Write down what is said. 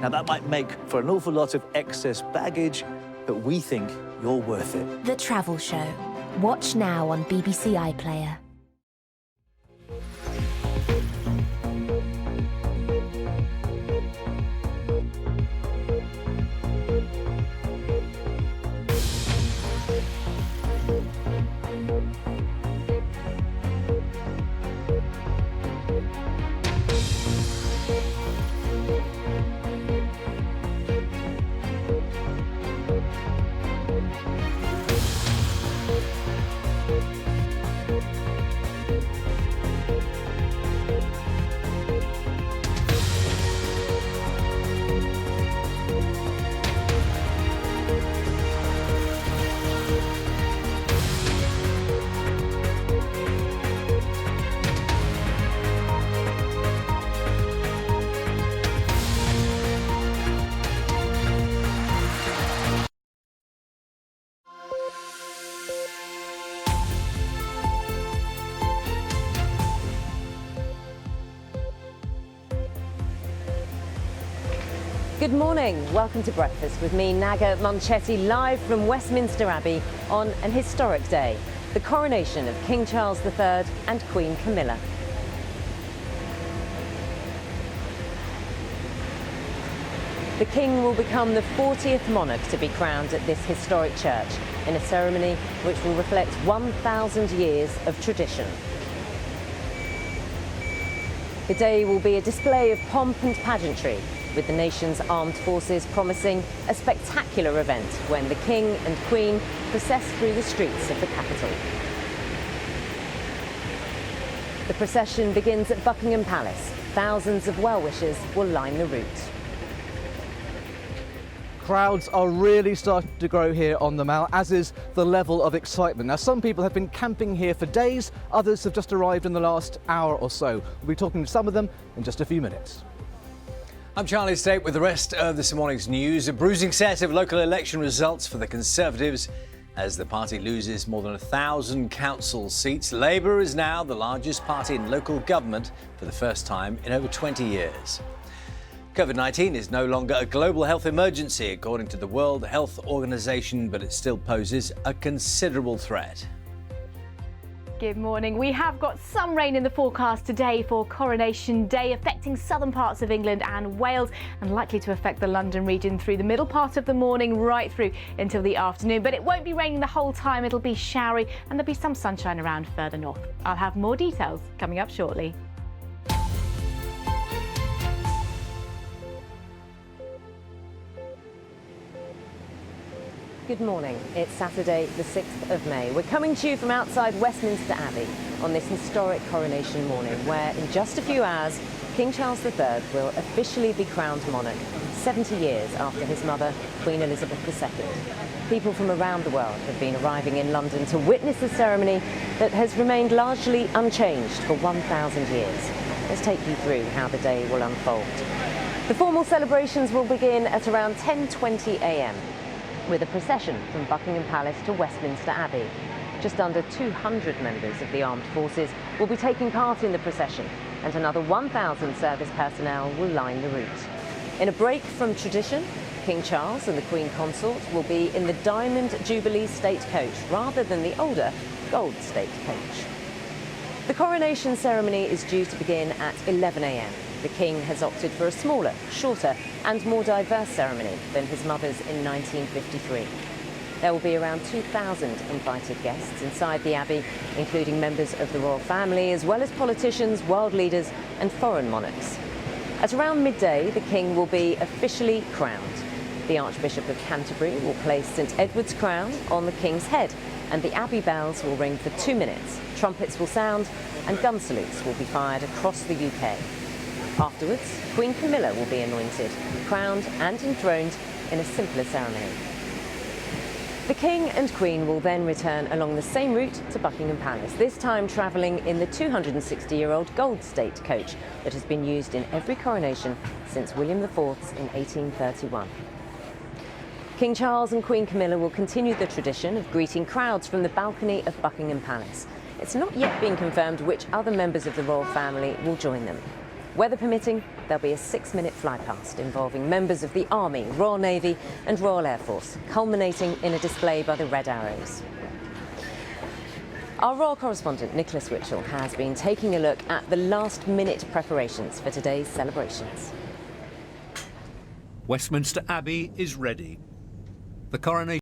Now, that might make for an awful lot of excess baggage, but we think you're worth it. The Travel Show. Watch now on BBC iPlayer. Good morning. Welcome to Breakfast with me, Naga, Munchetty, live from Westminster Abbey on an historic day, the coronation of King Charles III and Queen Camilla. The King will become the 40th monarch to be crowned at this historic church in a ceremony which will reflect 1,000 years of tradition. The day will be a display of pomp and pageantry, with the nation's armed forces promising a spectacular event when the King and Queen process through the streets of the capital. The procession begins at Buckingham Palace. Thousands of well-wishers will line the route. Crowds are really starting to grow here on the Mall, as is the level of excitement. Now, some people have been camping here for days, others have just arrived in the last hour or so. We'll be talking to some of them in just a few minutes. I'm Charlie Stayt with the rest of this morning's news. A bruising set of local election results for the Conservatives as the party loses more than 1,000 council seats. Labour is now the largest party in local government for the first time in over 20 years. COVID-19 is no longer a global health emergency, according to the World Health Organization, but it still poses a considerable threat. Good morning. We have got some rain in the forecast today for Coronation Day, affecting southern parts of England and Wales, and likely to affect the London region through the middle part of the morning right through until the afternoon. But it won't be raining the whole time. It'll be showery and there'll be some sunshine around further north. I'll have more details coming up shortly. Good morning. It's Saturday, the 6th of May. We're coming to you from outside Westminster Abbey on this historic coronation morning, where in just a few hours, King Charles III will officially be crowned monarch, 70 years after his mother, Queen Elizabeth II. People from around the world have been arriving in London to witness a ceremony that has remained largely unchanged for 1,000 years. Let's take you through how the day will unfold. The formal celebrations will begin at around 10:20 a.m. with a procession from Buckingham Palace to Westminster Abbey. Just under 200 members of the armed forces will be taking part in the procession, and another 1,000 service personnel will line the route. In a break from tradition, King Charles and the Queen Consort will be in the Diamond Jubilee State Coach rather than the older Gold State Coach. The coronation ceremony is due to begin at 11 a.m. The King has opted for a smaller, shorter and more diverse ceremony than his mother's in 1953. There will be around 2,000 invited guests inside the Abbey, including members of the royal family, as well as politicians, world leaders and foreign monarchs. At around midday, the King will be officially crowned. The Archbishop of Canterbury will place St Edward's crown on the King's head, and the Abbey bells will ring for 2 minutes. Trumpets will sound and gun salutes will be fired across the UK. Afterwards, Queen Camilla will be anointed, crowned and enthroned in a simpler ceremony. The King and Queen will then return along the same route to Buckingham Palace, this time travelling in the 260-year-old Gold State coach that has been used in every coronation since William IV's in 1831. King Charles and Queen Camilla will continue the tradition of greeting crowds from the balcony of Buckingham Palace. It's not yet been confirmed which other members of the royal family will join them. Weather permitting, there'll be a 6-minute flypast involving members of the Army, Royal Navy and Royal Air Force, culminating in a display by the Red Arrows. Our royal correspondent, Nicholas Witchell, has been taking a look at the last-minute preparations for today's celebrations. Westminster Abbey is ready. The coronation